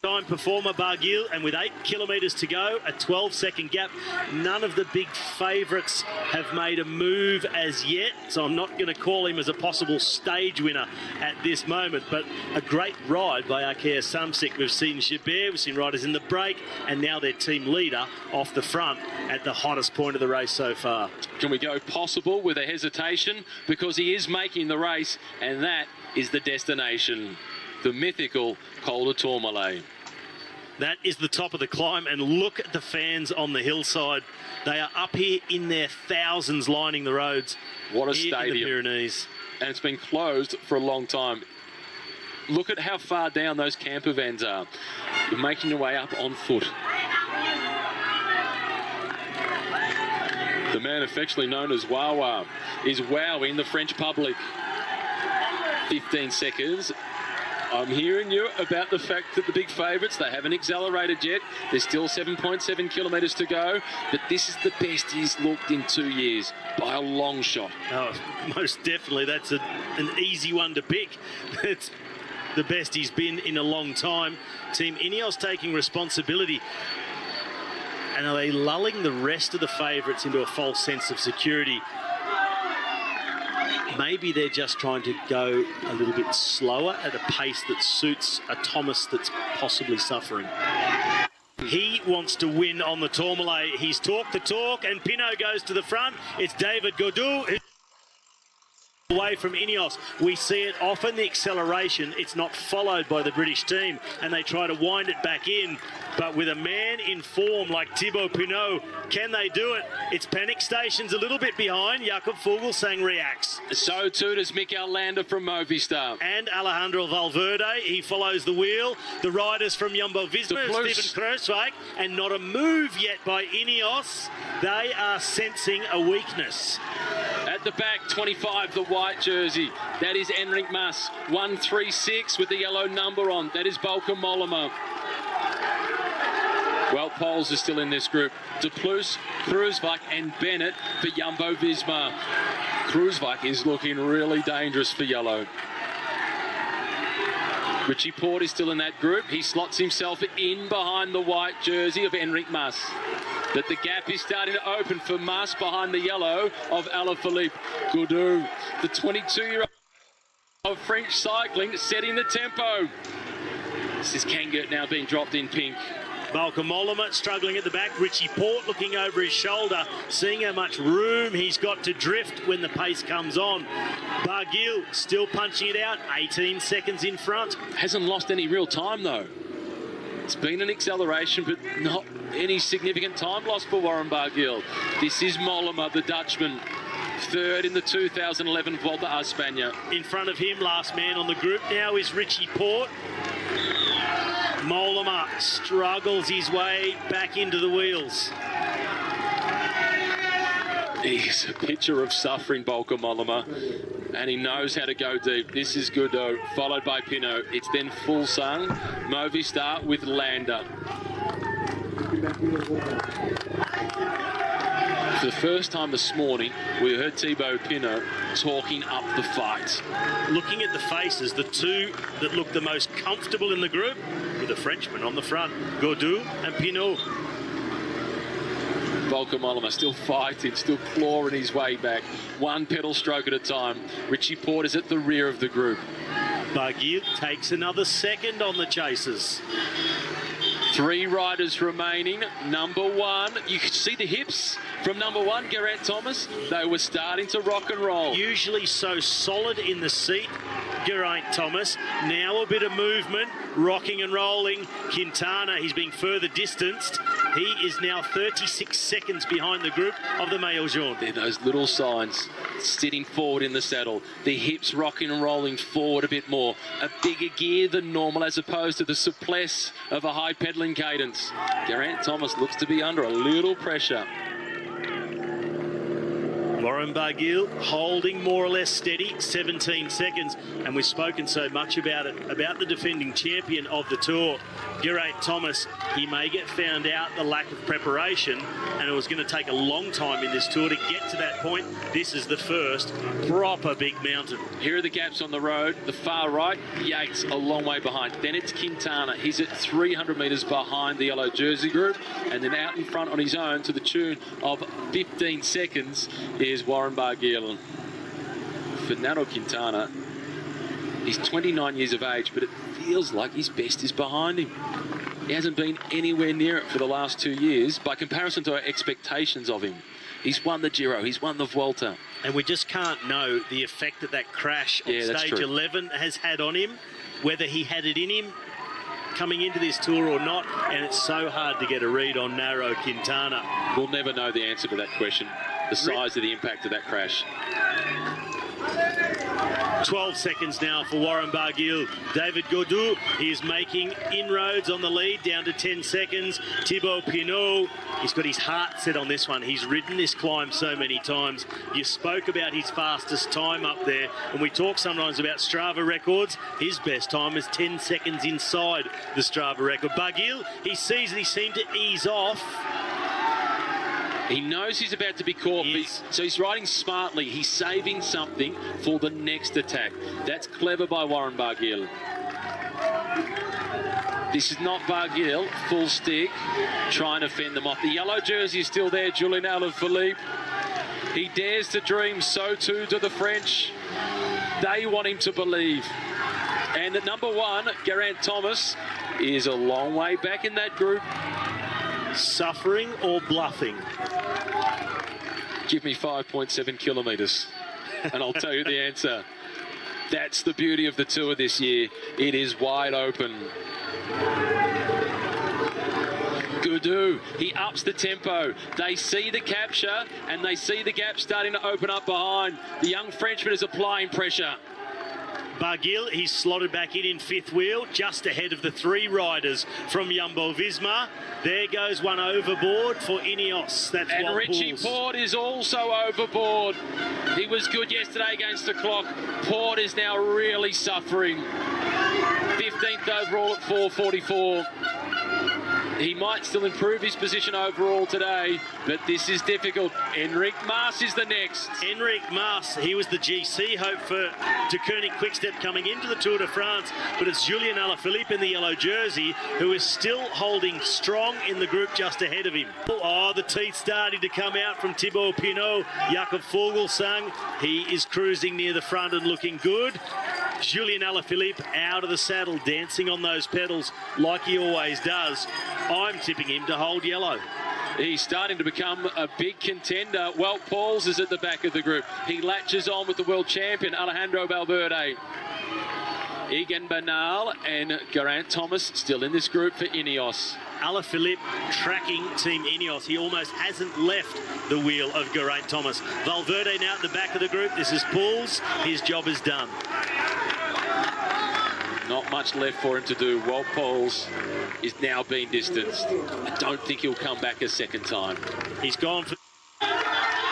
Time performer Barguil, and with 8 kilometres to go, a 12-second gap. None of the big favourites have made a move as yet, so I'm not going to call him as a possible stage winner at this moment, but a great ride by Arkea Samsic. We've seen Gilbert, we've seen riders in the break, and now their team leader off the front at the hottest point of the race so far. Can we go possible with a hesitation? Because he is making the race, and that is the destination. The mythical Col de Tourmalet. That is the top of the climb, and look at the fans on the hillside. They are up here in their thousands lining the roads. What a here stadium. in the Pyrenees. And it's been closed for a long time. Look at how far down those camper vans are. You're making your way up on foot. The man affectionately known as Wawa is wowing the French public. 15 seconds. I'm hearing you about the fact that the big favourites, they haven't accelerated yet. There's still 7.7 kilometres to go. But this is the best he's looked in 2 years by a long shot. Oh, most definitely. That's an easy one to pick. It's the best he's been in a long time. Team Ineos taking responsibility. And are they lulling the rest of the favourites into a false sense of security? Maybe they're just trying to go a little bit slower at a pace that suits a Thomas that's possibly suffering. He wants to win on the Tourmalet. He's talked the talk, and Pinot goes to the front. It's David Gaudu away from Ineos. We see it often, the acceleration. It's not followed by the British team, and they try to wind it back in. But with a man in form like Thibaut Pinot, can they do it? It's panic stations a little bit behind. Jakob Fuglsang reacts. So too does Mikel Landa from Movistar. And Alejandro Valverde, he follows the wheel. The riders from Jumbo-Visma, Steven Kruijswijk, and not a move yet by Ineos. They are sensing a weakness. At the back, 25, the white jersey. That is Enric Mas. 136 with the yellow number on. That is Volker Mollema. Well, Poles is still in this group. De Plus, Kruiswijk and Bennett for Jumbo-Visma. Kruiswijk is looking really dangerous for yellow. Richie Port is still in that group. He slots himself in behind the white jersey of Enric Mas. But the gap is starting to open for Mas behind the yellow of Alaphilippe Goudou. The 22-year-old of French cycling setting the tempo. This is Kangert now being dropped in pink. Balka Mollema struggling at the back. Richie Port looking over his shoulder, seeing how much room he's got to drift when the pace comes on. Barguil still punching it out, 18 seconds in front. Hasn't lost any real time though. It's been an acceleration, but not any significant time loss for Warren Barguil. This is Mollema, the Dutchman, third in the 2011 Volta a España. In front of him, last man on the group now is Richie Port. Mollema struggles his way back into the wheels. He's a picture of suffering, Balka Mollema, and he knows how to go deep. This is Goudou, followed by Pinot. It's then Fulsang, Movistar with Landa. For the first time this morning, we heard Thibaut Pinot talking up the fight. Looking at the faces, the two that look the most comfortable in the group were the Frenchmen on the front, Goudou and Pinot. Balka Mollema still fighting, still clawing his way back. One pedal stroke at a time. Richie Port is at the rear of the group. Barguil takes another second on the chasers. 3 riders remaining. Number 1, you can see the hips from number 1, Geraint Thomas. They were starting to rock and roll. Usually so solid in the seat, Geraint Thomas. Now a bit of movement, rocking and rolling. Quintana, he's being further distanced. He is now 36 seconds behind the group of the Maillot Jaune. They're those little signs, sitting forward in the saddle. The hips rocking and rolling forward a bit more. A bigger gear than normal as opposed to the souplesse of a high pedaling cadence. Geraint Thomas looks to be under a little pressure. Warren Barguil holding more or less steady, 17 seconds. And we've spoken so much about it, about the defending champion of the Tour, Geraint Thomas. He may get found out the lack of preparation, and it was going to take a long time in this Tour to get to that point. This is the first proper big mountain. Here are the gaps on the road. The far right, Yates a long way behind. Then it's Quintana. He's at 300 metres behind the yellow jersey group. And then out in front on his own to the tune of 15 seconds is Warren Barguil. Fernando Quintana, he's 29 years of age, but it feels like his best is behind him. He hasn't been anywhere near it for the last 2 years by comparison to our expectations of him. He's won the Giro, he's won the Vuelta. And we just can't know the effect that that crash on stage 11 has had on him, whether he had it in him coming into this Tour or not, and it's so hard to get a read on Nairo Quintana. We'll never know the answer to that question, the size of the impact of that crash. 12 seconds now for Warren Barguil. David Goudou, he is making inroads on the lead, down to 10 seconds. Thibaut Pinot, he's got his heart set on this one. He's ridden this climb so many times. You spoke about his fastest time up there, and we talk sometimes about Strava records. His best time is 10 seconds inside the Strava record. Barguil, he sees that he seemed to ease off. He knows he's about to be caught, so he's riding smartly. He's saving something for the next attack. That's clever by Warren Barguil. This is not Barguil, full stick, trying to fend them off. The yellow jersey is still there, Julian Alaphilippe. He dares to dream, so too do the French. They want him to believe. And at number 1, Geraint Thomas is a long way back in that group. Suffering or bluffing? Give me 5.7 kilometres and I'll tell you the answer. That's the beauty of the Tour this year. It is wide open. Goudou, he ups the tempo. They see the capture and they see the gap starting to open up behind. The young Frenchman is applying pressure. Barguil, he's slotted back in fifth wheel, just ahead of the 3 riders from Jumbo-Visma. There goes one overboard for Ineos. That's and Richie Port is also overboard. He was good yesterday against the clock. Port is now really suffering. 15th overall at 4:44. He might still improve his position overall today, but this is difficult. Enric Mas is the next. Enric Mas, he was the GC hope for De Koning Quickstep coming into the Tour de France, but it's Julien Alaphilippe in the yellow jersey who is still holding strong in the group just ahead of him. Oh, the teeth starting to come out from Thibaut Pinot. Jakob Fuglsang, he is cruising near the front and looking good. Julien Alaphilippe out of the saddle, dancing on those pedals like he always does. I'm tipping him to hold yellow. He's starting to become a big contender. Wout Poels is at the back of the group. He latches on with the world champion, Alejandro Valverde. Egan Bernal and Geraint Thomas still in this group for Ineos. Alaphilippe tracking Team Ineos. He almost hasn't left the wheel of Geraint Thomas. Valverde now at the back of the group. This is Poels. His job is done. Not much left for him to do. Wout Poels is now being distanced. I don't think he'll come back a second time. He's gone for...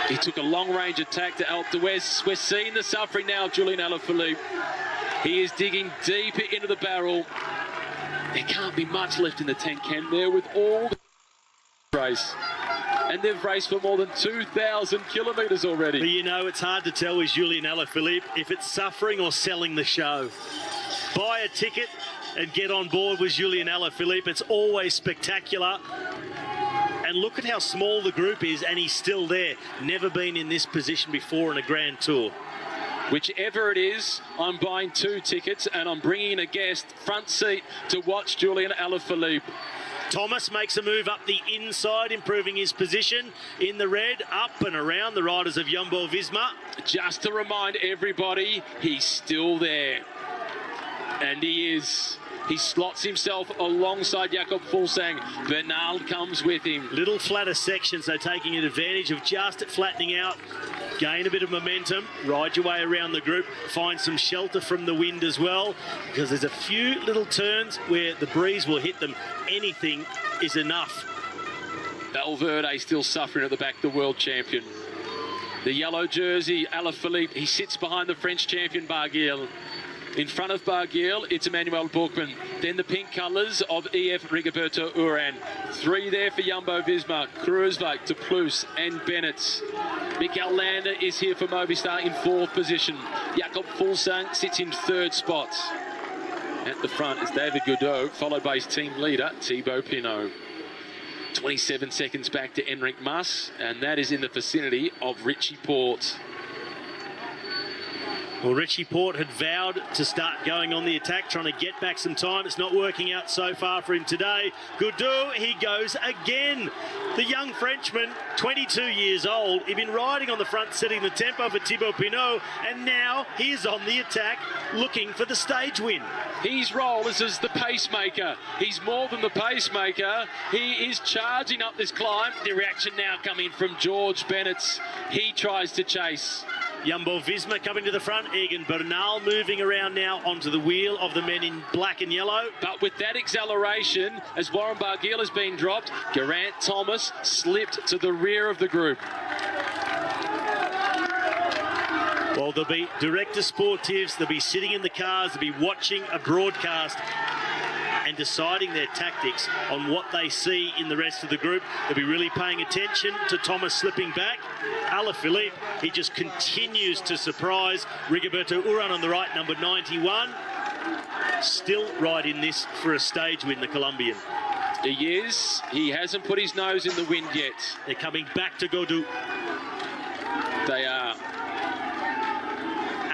He took a long-range attack to Alpe d'Huez. We're seeing the suffering now of Julien Alaphilippe. He is digging deeper into the barrel. There can't be much left in the tank, can there, with all the race? And they've raced for more than 2,000 kilometres already. But you know, it's hard to tell with Julien Alaphilippe if it's suffering or selling the show. Buy a ticket and get on board with Julien Alaphilippe. It's always spectacular. And look at how small the group is, and he's still there. Never been in this position before in a Grand Tour. Whichever it is, I'm buying 2 tickets and I'm bringing in a guest front seat to watch Julien Alaphilippe. Thomas makes a move up the inside, improving his position in the red, up and around the riders of Jumbo-Visma. Just to remind everybody, he's still there. And he is. He slots himself alongside Jakob Fuglsang. Bernal comes with him. Little flatter section, so taking advantage of just flattening out. Gain a bit of momentum, ride your way around the group, find some shelter from the wind as well, because there's a few little turns where the breeze will hit them. Anything is enough. Valverde still suffering at the back, the world champion. The yellow jersey, Alaphilippe, he sits behind the French champion, Barguil. In front of Barguil, it's Emmanuel Buchmann. Then the pink colours of EF Rigoberto Urán. 3 there for Jumbo-Visma, Kruijswijk, De Plus and Bennett. Mikel Landa is here for Movistar in 4th position. Jakob Fuglsang sits in 3rd spot. At the front is David Gaudu, followed by his team leader, Thibaut Pinot. 27 seconds back to Enric Mas, and that is in the vicinity of Richie Porte. Well, Richie Porte had vowed to start going on the attack, trying to get back some time. It's not working out so far for him today. Gaudu, he goes again. The young Frenchman, 22 years old. He'd been riding on the front, setting the tempo for Thibaut Pinot, and now he is on the attack, looking for the stage win. His role is as the pacemaker. He's more than the pacemaker. He is charging up this climb. The reaction now coming from George Bennett. He tries to chase. Jumbo-Visma coming to the front. Egan Bernal moving around now onto the wheel of the men in black and yellow. But with that acceleration, as Warren Barguil has been dropped, Geraint Thomas slipped to the rear of the group. Well, there'll be directors sportifs, they'll be sitting in the cars, they'll be watching a broadcast and deciding their tactics on what they see in the rest of the group. They'll be really paying attention to Thomas slipping back. Alaphilippe, he just continues to surprise. Rigoberto Urán on the right, number 91. Still right in this for a stage win, the Colombian. He is. He hasn't put his nose in the wind yet. They're coming back to Gaudu. They are.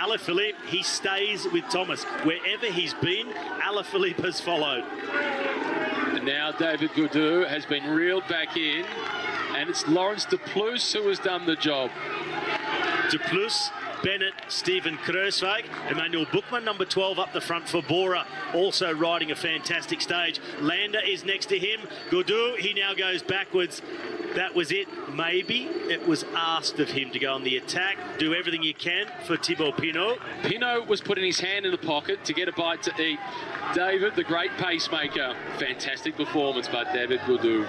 Alaphilippe, he stays with Thomas. Wherever he's been, Alaphilippe has followed. And now David Gaudu has been reeled back in, and it's Laurens De Plus who has done the job. De Plus, Bennett, Steven Kruijswijk, Emmanuel Buchmann, number 12 up the front for Bora, also riding a fantastic stage. Landa is next to him. Gaudu, he now goes backwards. That was it. Maybe it was asked of him to go on the attack. Do everything you can for Thibaut Pinot. Pinot was putting his hand in the pocket to get a bite to eat. David, the great pacemaker. Fantastic performance by David Gaudu.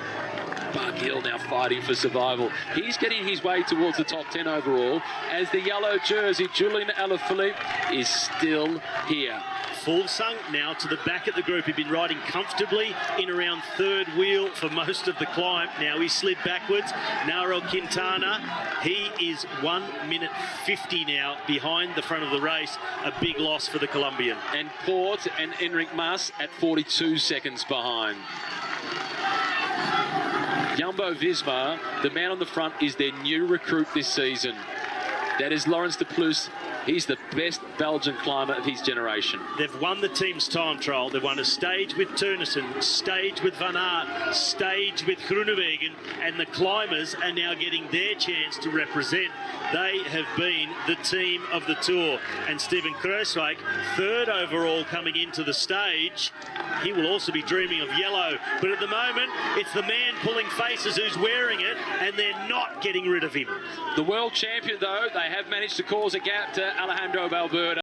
Barguil now fighting for survival. He's getting his way towards the top 10 overall as the yellow jersey, Julien Alaphilippe, is still here. Fulsang now to the back of the group. He'd been riding comfortably in around third wheel for most of the climb. Now he slid backwards. Nairo Quintana, he is 1 minute 50 now behind the front of the race. A big loss for the Colombian. And Port and Enric Mas at 42 seconds behind. Jumbo Visma, the man on the front, is their new recruit this season. That is Laurens de Plus. He's the best Belgian climber of his generation. They've won the team's time trial. They've won a stage with Teunissen, stage with Van Aert, stage with Groenewegen, and the climbers are now getting their chance to represent. They have been the team of the Tour. And Steven Kruijswijk, third overall coming into the stage. He will also be dreaming of yellow. But at the moment, it's the man pulling faces who's wearing it, and they're not getting rid of him. The world champion, though, they have managed to cause a gap to Alejandro Valverde.